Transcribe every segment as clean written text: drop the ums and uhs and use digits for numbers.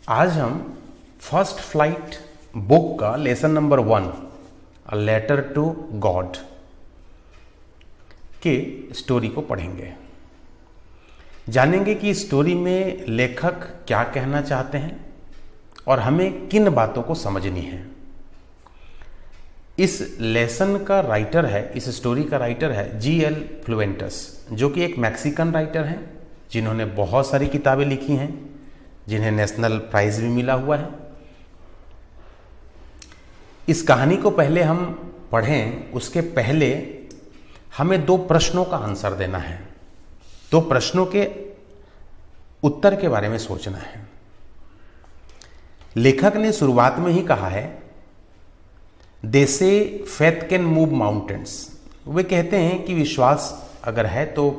आज हम First Flight book का lesson number 1 a letter to God के स्टोरी को पढ़ेंगे। जानेंगे कि स्टोरी में लेखक क्या कहना चाहते हैं और हमें किन बातों को समझनी है। इस लेसन का राइटर है, इस स्टोरी का राइटर है जी.एल. फ्लुएंटस, जो कि एक मैक्सिकन राइटर हैं जिन्होंने बहुत सारी किताबें लिखी हैं, जिन्हें नेशनल प्राइज भी मिला हुआ है। इस कहानी को पहले हम पढ़ें उसके पहले हमें 2 प्रश्नों का आंसर देना है। 2 प्रश्नों के उत्तर के बारे में सोचना है। लेखक ने शुरुआत में ही कहा है, दे से फेथ कैन मूव माउंटेन्स। वे कहते हैं कि विश्वास अगर है तो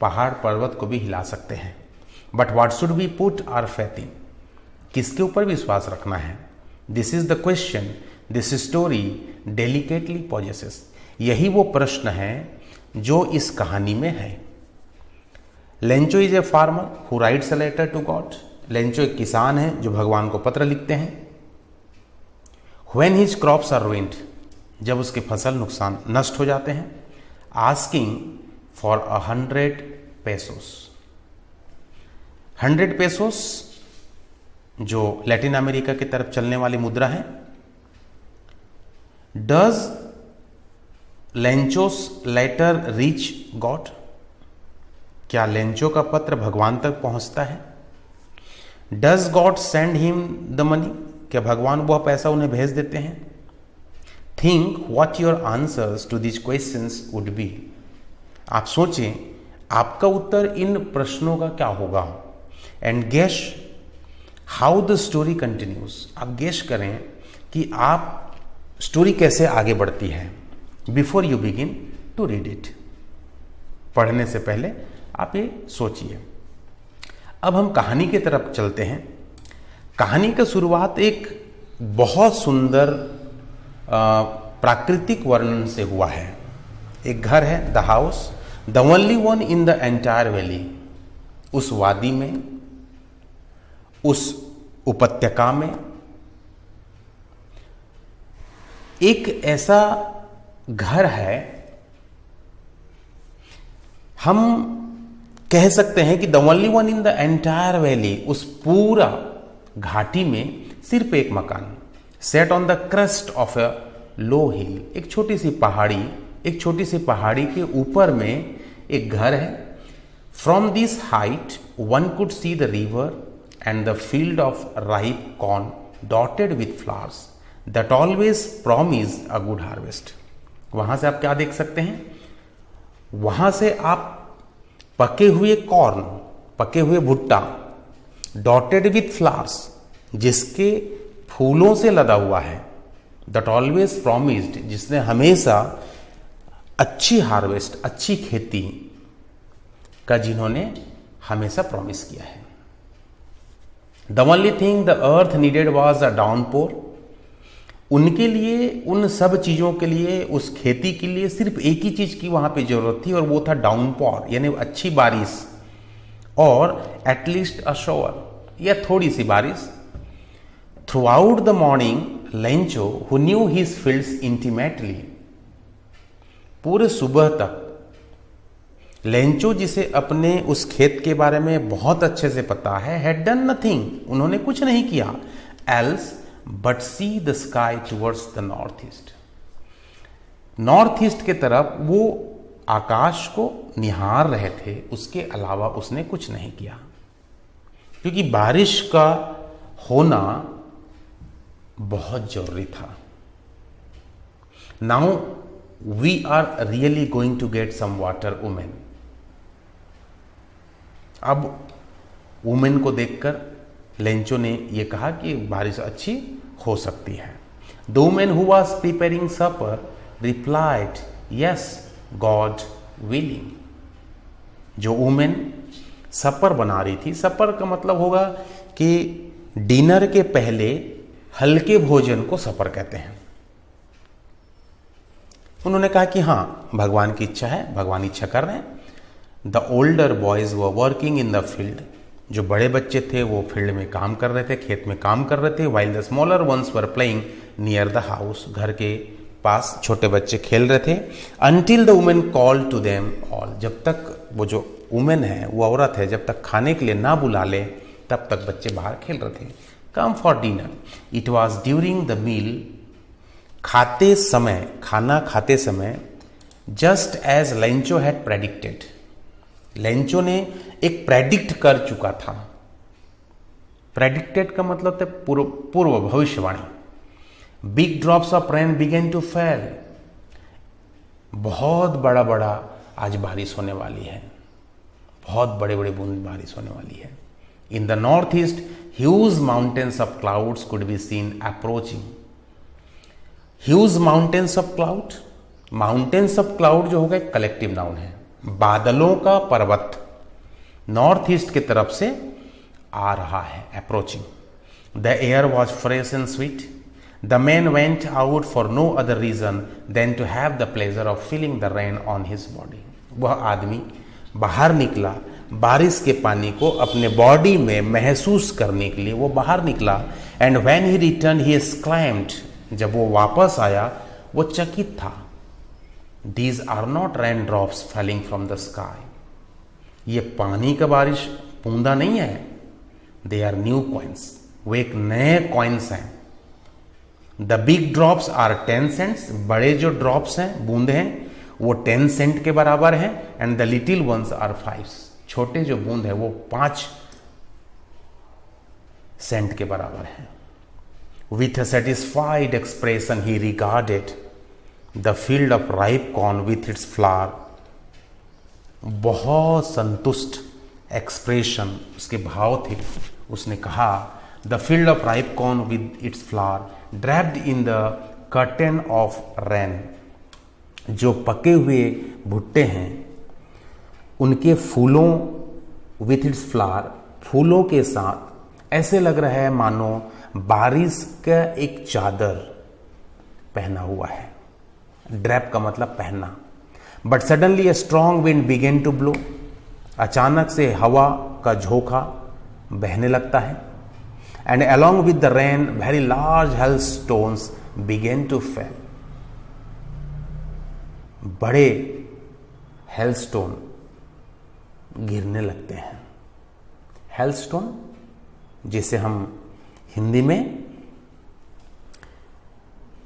पहाड़ पर्वत को भी हिला सकते हैं। But what should we put our faith in? किसके ऊपर विश्वास रखना है? This is the question this story delicately possesses. यही वो प्रश्न है जो इस कहानी में है। Lencho is a farmer who writes a letter to God. Lencho एक किसान है जो भगवान को पत्र लिखते हैं। When his crops are ruined, जब उसके फसल नष्ट हो जाते हैं। Asking for 100 pesos. 100 पेसोस जो लैटिन अमेरिका की तरफ चलने वाली मुद्रा है। Does Lencho's letter reach God? क्या लेंचो का पत्र भगवान तक पहुंचता है? Does God send him the money? क्या भगवान वह पैसा उन्हें भेज देते हैं? Think what your answers to this questions would be. आप सोचें आपका उत्तर इन प्रश्नों का क्या होगा। And guess how the story continues. आप गेस करें कि आप स्टोरी कैसे आगे बढ़ती है before you begin to read it. पढ़ने से पहले आप ये सोचिए। अब हम कहानी की तरफ चलते हैं। कहानी का शुरुआत एक बहुत सुंदर प्राकृतिक वर्णन से हुआ है। एक घर है, the house, the only one in the entire valley. उस वादी में, उस उपत्यका में एक ऐसा घर है, हम कह सकते हैं कि the only one in the entire valley. उस पूरा घाटी में सिर्फ एक मकान, set on the crust of a low hill. एक छोटी सी पहाड़ी के ऊपर में एक घर है। From this height one could see the river and the field of ripe corn dotted with flowers that always promise a good harvest। वहां से आप क्या देख सकते हैं? वहां से आप पके हुए कॉर्न, पके हुए भुट्टा, डॉटेड विथ फ्लावर्स, जिसके फूलों से लदा हुआ है, that always promised, जिसने हमेशा अच्छी हार्वेस्ट, अच्छी खेती का जिन्होंने हमेशा प्रॉमिस किया है। The only thing the earth needed was a downpour। उनके लिए, उन सब चीज़ों के लिए, उस खेती के लिए सिर्फ एक ही चीज़ की वहाँ पे जरूरत थी और वो था डाउनपोर, यानी अच्छी बारिश, और एटलीस्ट अ शॉवर, या थोड़ी सी बारिश। Through out the morning Lencho who knew his fields intimately. पूरे सुबह तक लेंचो, जिसे अपने उस खेत के बारे में बहुत अच्छे से पता है, हैड डन नथिंग, उन्होंने कुछ नहीं किया, else but see the sky towards the north east. North east के तरफ वो आकाश को निहार रहे थे, उसके अलावा उसने कुछ नहीं किया, क्योंकि बारिश का होना बहुत जरूरी था। Now we are really going to get some water women. अब वुमेन को देखकर लेंचो ने यह कहा कि बारिश अच्छी हो सकती है। The women who was preparing supper replied, yes God willing. जो वुमेन सपर बना रही थी, सपर का मतलब होगा कि डिनर के पहले हल्के भोजन को सपर कहते हैं। उन्होंने कहा कि हाँ, भगवान की इच्छा है, भगवान इच्छा कर रहे हैं। The older boys were working in the field। जो बड़े बच्चे थे वो फील्ड में काम कर रहे थे, खेत में काम कर रहे थे, while the smaller ones were playing near the house, घर के पास छोटे बच्चे खेल रहे थे। Until the women called to them all, जब तक वो जो वुमेन है, वो औरत है, जब तक खाने के लिए ना बुला ले तब तक बच्चे बाहर खेल रहे थे। Come for dinner, it was during the meal, खाते समय, खाना खाते समय, just as Lencho had predicted, Lencho ने एक प्रेडिक्ट कर चुका था। प्रेडिक्टेड का मतलब था पूर्व भविष्यवाणी। Big drops of rain began to fall, बहुत बड़ा बड़ा आज बारिश होने वाली है, बहुत बड़े बड़े बूंद बारिश होने वाली है। In the north east huge mountains of clouds could be seen approaching. Huge mountains of cloud, mountains of cloud जो होगा एक कलेक्टिव नाउन है, बादलों का पर्वत नॉर्थ ईस्ट की तरफ से आ रहा है, approaching. The air was fresh and sweet, the man went out for no other reason than to have the pleasure of feeling the rain on his body. वह आदमी बाहर निकला बारिश के पानी को अपने बॉडी में महसूस करने के लिए, वो बाहर निकला। And when he return he exclaimed, जब वो वापस आया वो चकित था। These are not raindrops falling from the sky. ये पानी का बारिश बूंदा नहीं है, they are new coins, वो एक नए कॉइन्स हैं। The big drops are 10 cents, बड़े जो ड्रॉप्स हैं, बूंदे हैं, वो 10 सेंट के बराबर हैं। And the little ones are 5, छोटे जो बूंद है वो 5 सेंट के बराबर हैं। With a satisfied expression he regarded the field of ripe corn with its flower. बहुत संतुष्ट एक्सप्रेशन उसके भाव थे। उसने कहा the field of ripe corn with its flower draped in the curtain of rain, जो पके हुए भुट्टे हैं उनके फूलों विथ इट्स फ्लावर, फूलों के साथ ऐसे लग रहा है मानो बारिश का एक चादर पहना हुआ है। ड्रैप का मतलब पहनना। But suddenly a strong wind began to blow, अचानक से हवा का झोंका बहने लगता है। And along with the rain very large hail stones began to fall, बड़े हेल स्टोन गिरने लगते हैं। हेल स्टोन जिसे हम हिंदी में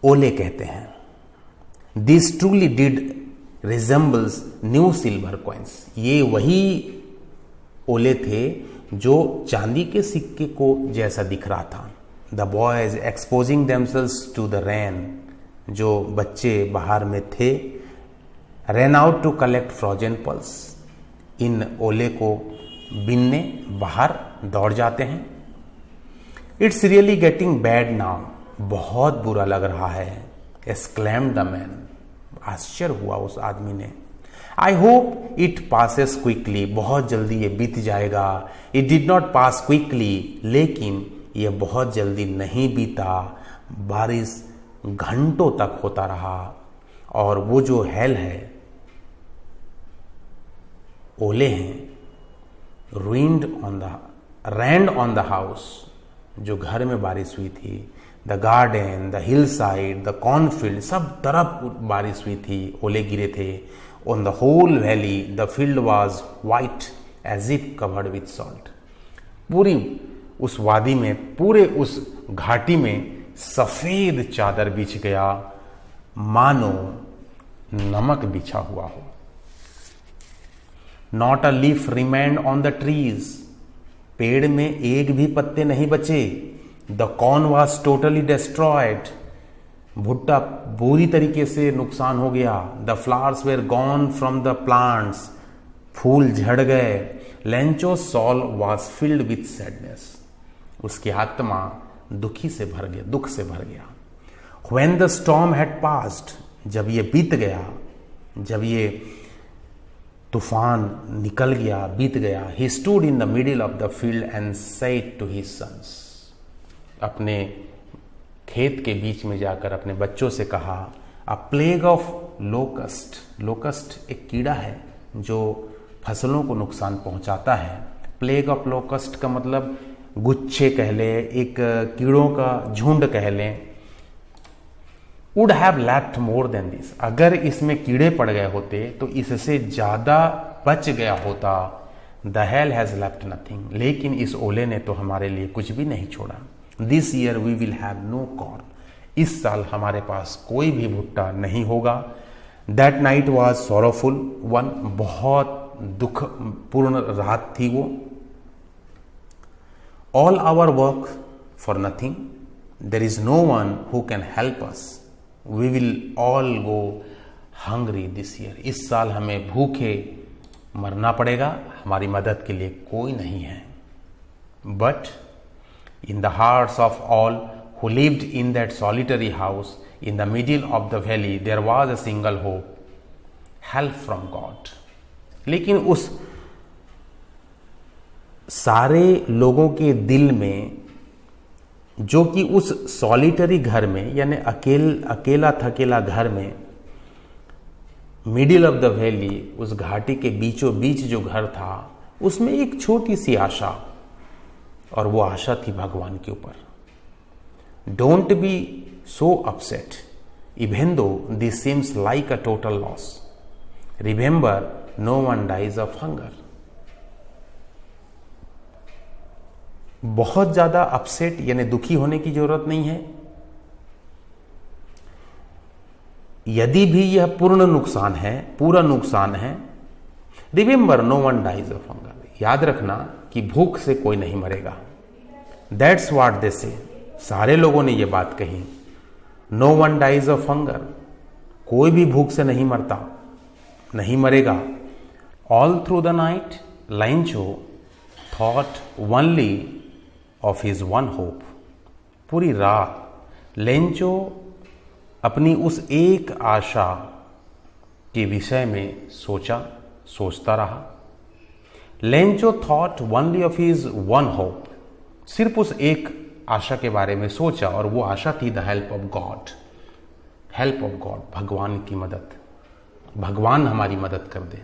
ओले कहते हैं। This truly did resembles new silver coins, ये वही ओले थे जो चांदी के सिक्के को जैसा दिख रहा था। The boys exposing themselves to the rain, जो बच्चे बाहर में थे, ran out to collect frozen pearls, इन ओले को बीनने बाहर दौड़ जाते हैं। It's really getting bad now, बहुत बुरा लग रहा है। एक्सक्लेम्ड द मैन, आश्चर्य हुआ उस आदमी ने। I hope it passes quickly, बहुत जल्दी ये बीत जाएगा। It did not pass quickly, लेकिन ये बहुत जल्दी नहीं बीता। बारिश घंटों तक होता रहा और वो जो हेल है, ओले हैं, रैंड ऑन द हाउस, जो घर में बारिश हुई थी, the garden, the hill side, the cornfield, सब तरफ बारिश हुई थी, ओले गिरे थे। On the whole valley the field was white as if covered with salt, पूरी उस वादी में, पूरे उस घाटी में सफेद चादर बिछ गया, मानो नमक बिछा हुआ हो। Not a leaf remained on the trees, पेड़ में एक भी पत्ते नहीं बचे। The corn was totally destroyed, भुट्टा बुरी तरीके से नुकसान हो गया। The flowers were gone from the plants, फूल झड़ गए। Lencho's soul was filled with sadness, उसकी आत्मा दुखी से भर गया, दुख से भर गया। When the storm had passed, जब ये बीत गया, जब ये तूफान निकल गया, बीत गया, he stood in the middle of the field and said to his sons, अपने खेत के बीच में जाकर अपने बच्चों से कहा, अ प्लेग ऑफ लोकस्ट, लोकस्ट एक कीड़ा है जो फसलों को नुकसान पहुंचाता है। प्लेग ऑफ लोकस्ट का मतलब गुच्छे कह लें, एक कीड़ों का झुंड कह लें, would have left more than this, अगर इसमें कीड़े पड़ गए होते तो इससे ज्यादा बच गया होता। The hell has left nothing, लेकिन इस ओले ने तो हमारे लिए कुछ भी नहीं छोड़ा। This year we will have no corn, इस साल हमारे पास कोई भी भुट्टा नहीं होगा। That night was sorrowful one, बहुत दुख पूर्ण रात थी वो। All our work for nothing, there is no one who can help us, we will all go hungry this year, इस साल हमें भूखे मरना पड़ेगा, हमारी मदद के लिए कोई नहीं है। But in the hearts of all who lived in that solitary house in the middle of the valley, there was a single hope, help from God. लेकिन उस सारे लोगों के दिल में, जो कि उस सॉलिटरी घर में यानी अकेला थकेला घर में, मिडिल ऑफ द वैली, उस घाटी के बीचों बीच जो घर था, उसमें एक छोटी सी आशा, और वो आशा थी भगवान के ऊपर। Don't be so upset, even though this seems like a total loss. Remember, no one dies of hunger. बहुत ज्यादा अपसेट यानी दुखी होने की जरूरत नहीं है। यदि भी यह पूरा नुकसान है, remember no one dies of hunger, याद रखना कि भूख से कोई नहीं मरेगा। दैट्स व्हाट दे से, सारे लोगों ने यह बात कही। No one dies of hunger, कोई भी भूख से नहीं मरता, नहीं मरेगा। All through the night Lencho thought only of his one hope, पूरी रात लेंचो अपनी उस एक आशा के विषय में सोचता रहा। Lencho thought only of his one hope, सिर्फ उस एक आशा के बारे में सोचा, और वो आशा थी the help of God, help of God, भगवान की मदद, भगवान हमारी मदद कर दे।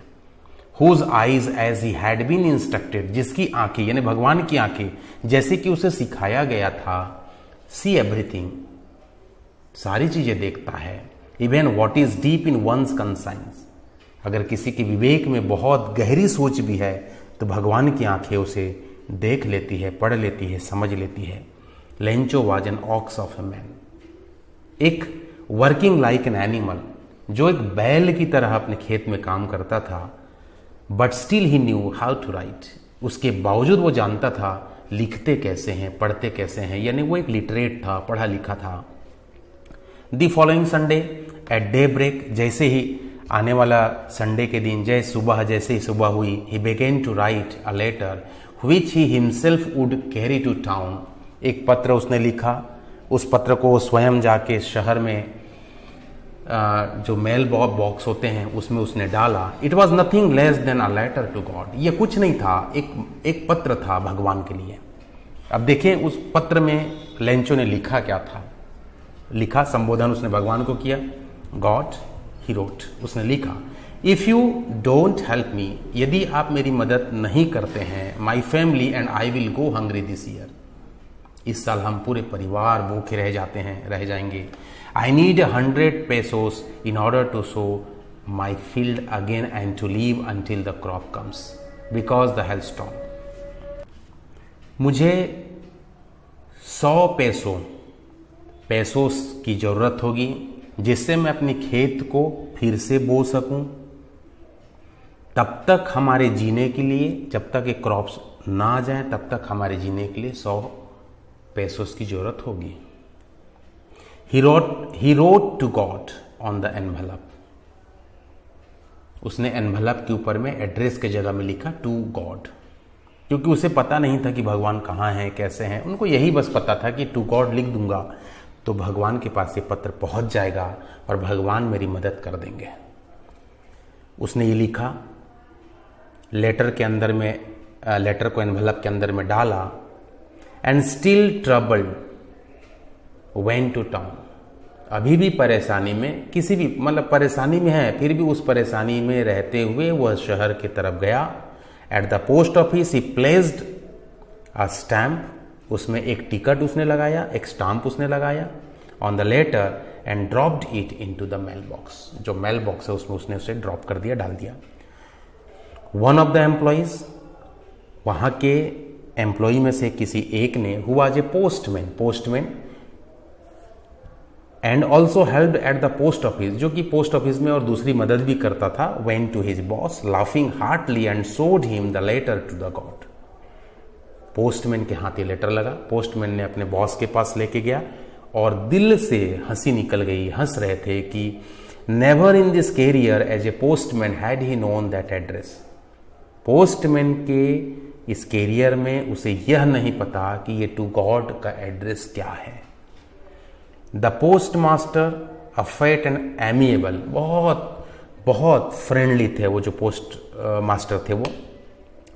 Whose eyes as he had been instructed, जिसकी आंखें यानी भगवान की आंखें जैसे कि उसे सिखाया गया था, सी एवरीथिंग, सारी चीजें देखता है। Even what is deep in one's conscience, अगर किसी के विवेक में बहुत गहरी सोच भी है तो भगवान की आंखें उसे देख लेती है, पढ़ लेती है, समझ लेती है। Lencho was an ox of a man, एक वर्किंग लाइक एन एनिमल, जो एक बैल की तरह अपने खेत में काम करता था। But still he knew how to write, उसके बावजूद वो जानता था लिखते कैसे हैं, पढ़ते कैसे हैं, यानी वो एक लिटरेट था, पढ़ा लिखा था। The following Sunday at daybreak, जैसे ही आने वाला संडे के दिन जैसे ही सुबह हुई, he began to write a letter which he himself would carry to town, एक पत्र उसने लिखा। उस पत्र को स्वयं जाके शहर में जो मेल बॉक्स होते हैं उसमें उसने डाला। It was nothing less than a letter to God, ये कुछ नहीं था, एक पत्र था भगवान के लिए। अब देखें उस पत्र में लेंचो ने लिखा क्या था। लिखा, संबोधन उसने भगवान को किया। गॉड ही रोट, उसने लिखा, if you don't help me, यदि आप मेरी मदद नहीं करते हैं, my family and I will go hungry this year, इस साल हम पूरे परिवार भूखे रह जाएंगे। I need 100 pesos in order to sow my field again and to live until the crop comes because the hailstorm. मुझे 100 पैसों की जरूरत होगी जिससे मैं अपने खेत को फिर से बो सकूं। तब तक हमारे जीने के लिए, जब तक ये क्रॉप्स ना आ जाएं, तब तक हमारे जीने के लिए 100 पैसों की जरूरत होगी। He wrote to God on the envelope. उसने एनवलप के ऊपर में एड्रेस के जगह में लिखा टू गॉड, क्योंकि उसे पता नहीं था कि भगवान कहाँ हैं, कैसे हैं। उनको यही बस पता था कि टू गॉड लिख दूंगा तो भगवान के पास ये पत्र पहुंच जाएगा और भगवान मेरी मदद कर देंगे। उसने ये लिखा, लेटर को एनवलप के अंदर में डाला। And still troubled went to town, अभी भी परेशानी में, किसी भी परेशानी में है, फिर भी उस परेशानी में रहते हुए वह शहर की तरफ गया। At the post office he placed a stamp, उसमें एक टिकट उसने लगाया, एक स्टाम्प उसने लगाया on the letter and dropped it into the mail box. जो मेल बॉक्स है उसमें उसने उसे ड्रॉप कर दिया, डाल दिया। वन ऑफ द एम्प्लॉइज, वहां के एम्प्लॉय में से किसी एक ने, who was a postman and also helped eight the post office, जो कि पोस्ट ऑफिस में और दूसरी मदद भी करता था, went to his boss laughing heartily and showed him the letter to the God. Postman के हाथ ये लेटर लगा, पोस्टमैन ने अपने बॉस के पास लेके गया और दिल से हंसी निकल गई, हंस रहे थे कि never in this career as a postman had he known that address. Postman के इस कैरियर में उसे यह नहीं पता कि ये टू गॉड का एड्रेस क्या है। The post master a fat and amiable, बहुत बहुत फ्रेंडली थे वो जो पोस्ट मास्टर थे, वो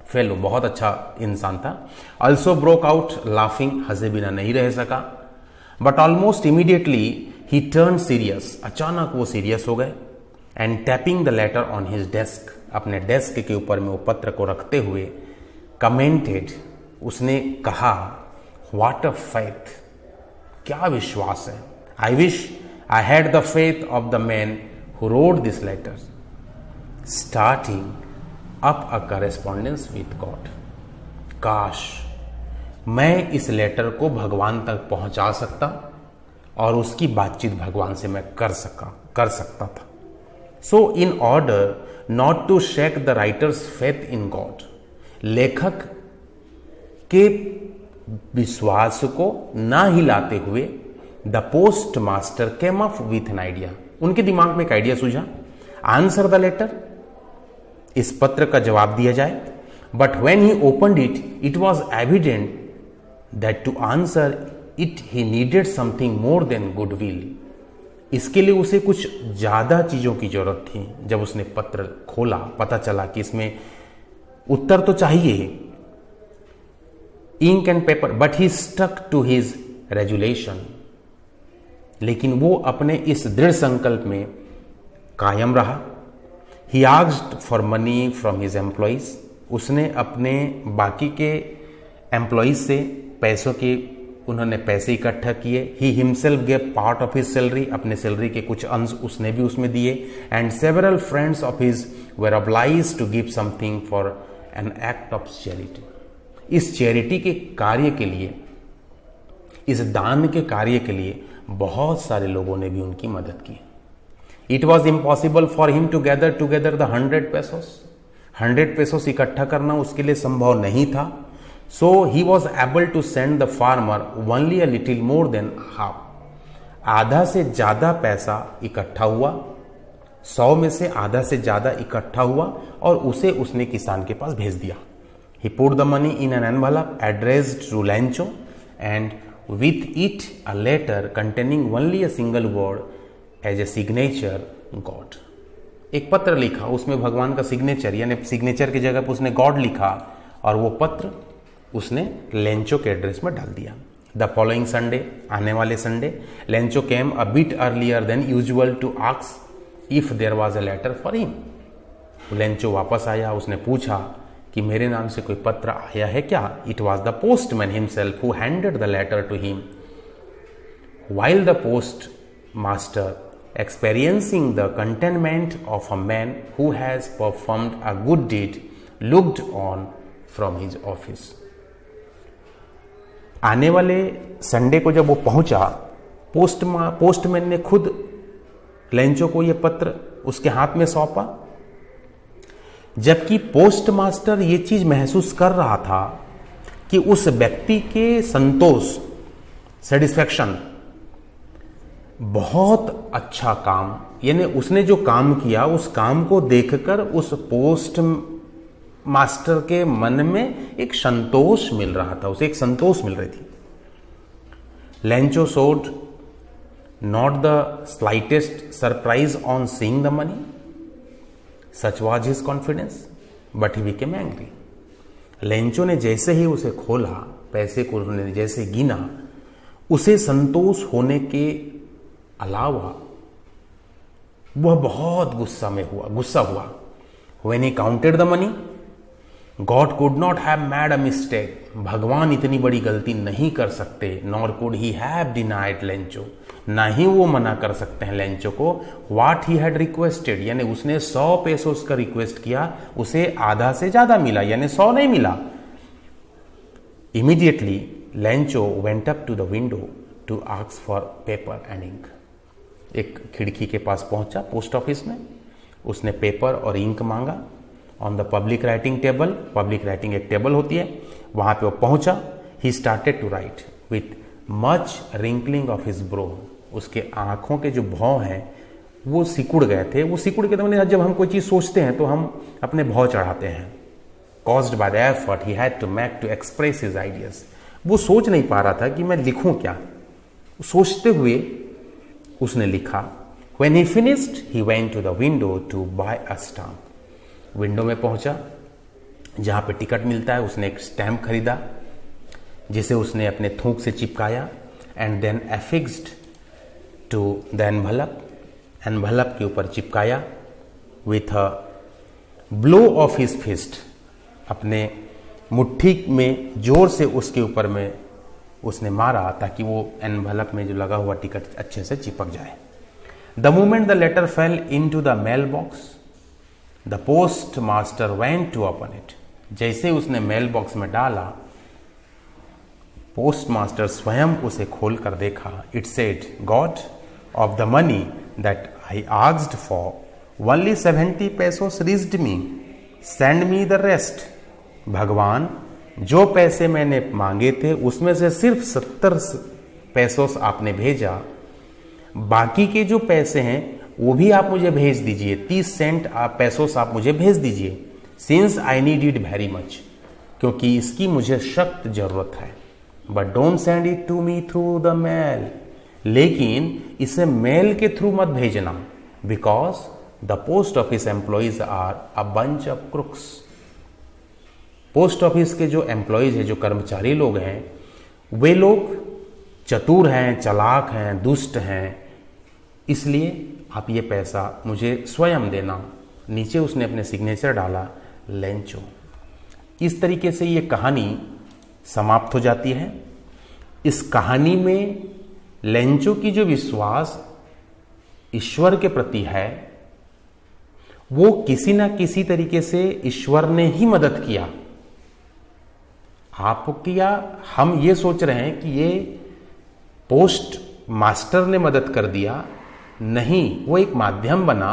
फेलो बहुत अच्छा इंसान था। ऑल्सो ब्रोक आउट लाफिंग, हंसे बिना नहीं रह सका। But almost immediately he turn serious, अचानक वो सीरियस हो गए। And tapping the later on his desk, अपने डेस्क के ऊपर में वो पत्र को रखते हुए कमेंटेड, उसने कहा, व्हाट अ फेथ, क्या विश्वास है। I wish I had the faith of the man who wrote this letter starting up a correspondence with God. काश मैं इस लेटर को भगवान तक पहुंचा सकता और उसकी बातचीत भगवान से मैं कर सकता था। So in order not to shake the writer's faith in God, लेखक के विश्वास को ना हिलाते हुए the post master came up with an idea, उनके दिमाग में एक आइडिया सूझा। आंसर द लेटर, इस पत्र का जवाब दिया जाए। But when he opened it, it was evident that to answer it he needed something more than goodwill. इसके लिए उसे कुछ ज्यादा चीजों की जरूरत थी। जब उसने पत्र खोला, पता चला कि इसमें उत्तर तो चाहिए ही, ink and paper, but he stuck to his resolution, लेकिन वो अपने इस दृढ़ संकल्प में कायम रहा। He asked for money from his employees, उसने अपने बाकी के एम्प्लॉइज से पैसों की, उन्होंने पैसे इकट्ठा किए। He himself gave part of his salary, अपने सैलरी के कुछ अंश उसने भी उसमें दिए। And several friends of his were obliged to give something for an act of charity. इस चैरिटी के कार्य के लिए, इस दान के कार्य के लिए बहुत सारे लोगों ने भी उनकी मदद की। It was impossible for him to gather together the 100 pesos, 100 pesos इकट्ठा करना उसके लिए संभव नहीं था। So he was able to send the farmer only a little more than half, आधा से ज्यादा पैसा इकट्ठा हुआ, 100 में से आधा से ज्यादा इकट्ठा हुआ और उसे उसने किसान के पास भेज दिया। He put the money in an envelope addressed to Lencho and with it a letter containing only a single word as a signature, God। एक पत्र लिखा, उसमें भगवान का सिग्नेचर, यानी सिग्नेचर की जगह पर उसने गॉड लिखा और वो पत्र उसने लेंचो के एड्रेस में डाल दिया। द फॉलोइंग संडे, आने वाले Sunday, Lencho came a bit earlier than usual to ask if there was a letter for him. Lencho वापस आया, उसने पूछा कि मेरे नाम से कोई पत्र आया है क्या। It was the postman himself who handed the letter to him. While the post master experiencing the contentment of a man who has performed a good deed looked on from his office. आने वाले Sunday को जब वो पहुंचा, postman ने खुद Lencho को यह पत्र उसके हाथ में सौंपा, जबकि पोस्ट मास्टर ये चीज महसूस कर रहा था कि उस व्यक्ति के संतोष, सेटिस्फैक्शन, बहुत अच्छा काम, यानी उसने जो काम किया उस काम को देखकर उस पोस्ट मास्टर के मन में एक संतोष मिल रहा था, उसे एक संतोष मिल रही थी। Lencho showed not the slightest surprise on seeing the money, such was his confidence, but he became angry. Lencho ने जैसे ही उसे खोला, पैसे को उन्होंने जैसे गिना, उसे संतोष होने के अलावा वह बहुत गुस्सा हुआ। When he counted the money, God could not have made a mistake, भगवान इतनी बड़ी गलती नहीं कर सकते, nor could he have denied Lencho, ना ही वो मना कर सकते हैं लेंचो को व्हाट ही हैड रिक्वेस्टेड, यानी उसने 100 पेसोस का रिक्वेस्ट किया, उसे आधा से ज्यादा मिला, यानी 100 नहीं मिला। Immediately Lencho went up to the window to ask for paper and ink. एक खिड़की के पास पहुंचा पोस्ट ऑफिस में, उसने पेपर और इंक मांगा। On the public writing table, public writing एक टेबल होती है, वहां पे वो पहुंचा। He started to write with much wrinkling of his brow, उसके आंखों के जो भौं हैं वो सिकुड़ गए थे। वो सिकुड़ के तो जब हम कोई चीज सोचते हैं तो हम अपने भौं चढ़ाते हैं। Caused by the effort he had to make to express his ideas, वो सोच नहीं पा रहा था कि मैं लिखूं क्या। सोचते हुए उसने लिखा। When he finished, he went to the window to buy a stamp. Window में पहुंचा, जहां पे टिकट मिलता है, उसने एक स्टैम्प खरीदा जिसे उसने अपने थूक से चिपकाया and then affixed to the envelope, envelope के ऊपर चिपकाया with a blow of his fist, अपने मुट्ठी में जोर से उसके ऊपर में उसने मारा ताकि वो एनवलप में जो लगा हुआ टिकट अच्छे से चिपक जाए। The moment the letter fell into the mailbox, the postmaster went to open it. जैसे उसने मेल बॉक्स में डाला, पोस्टमास्टर स्वयं उसे खोल कर देखा। It said, God, of the money that I asked for, only 70 pesos reached me. Send me the rest. भगवान, जो पैसे मैंने मांगे थे उसमें से सिर्फ 70 पेसोस आपने भेजा, बाकी के जो पैसे हैं वो भी आप मुझे भेज दीजिए, 30 सेंट पेसोस आप मुझे भेज दीजिए। Since I need it very much, क्योंकि इसकी मुझे सख्त जरूरत है। But don't send it to me through the mail, लेकिन इसे मेल के थ्रू मत भेजना, because the post office employees are a bunch of crooks. Post office के जो एम्प्लॉइज है, जो कर्मचारी लोग हैं, वे लोग चतुर हैं, चालाक हैं, दुष्ट हैं, इसलिए आप ये पैसा मुझे स्वयं देना। नीचे उसने अपने सिग्नेचर डाला, लेंचो। इस तरीके से ये कहानी समाप्त हो जाती है। इस कहानी में लेंचो की जो विश्वास ईश्वर के प्रति है, वो किसी ना किसी तरीके से ईश्वर ने ही मदद किया। आप किया, हम ये सोच रहे हैं कि ये पोस्ट मास्टर ने मदद कर दिया, नहीं, वो एक माध्यम बना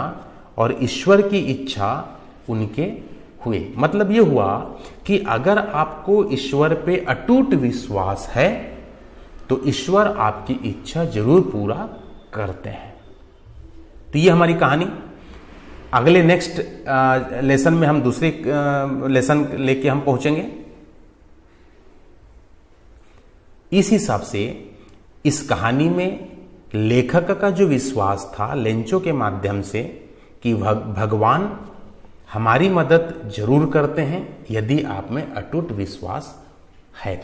और ईश्वर की इच्छा उनके हुए। मतलब ये हुआ कि अगर आपको ईश्वर पे अटूट विश्वास है तो ईश्वर आपकी इच्छा जरूर पूरा करते हैं। तो ये हमारी कहानी। अगले नेक्स्ट लेसन में हम दूसरे लेसन लेके हम पहुंचेंगे। इस हिसाब से इस कहानी में लेखक का जो विश्वास था लेंचो के माध्यम से कि भगवान हमारी मदद जरूर करते हैं यदि आप में अटूट विश्वास है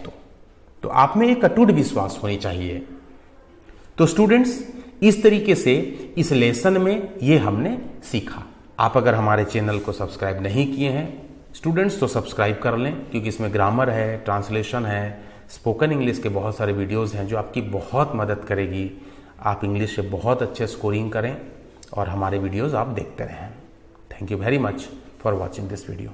तो आप में एक अटूट विश्वास होनी चाहिए। तो स्टूडेंट्स, इस तरीके से इस लेसन में ये हमने सीखा। आप अगर हमारे चैनल को सब्सक्राइब नहीं किए हैं स्टूडेंट्स तो सब्सक्राइब कर लें, क्योंकि इसमें ग्रामर है, ट्रांसलेशन है, स्पोकन इंग्लिश के बहुत सारे वीडियोस हैं जो आपकी बहुत मदद करेगी। आप इंग्लिश से बहुत अच्छे स्कोरिंग करें और हमारे वीडियोस आप देखते रहें। Thank you very much for watching this video.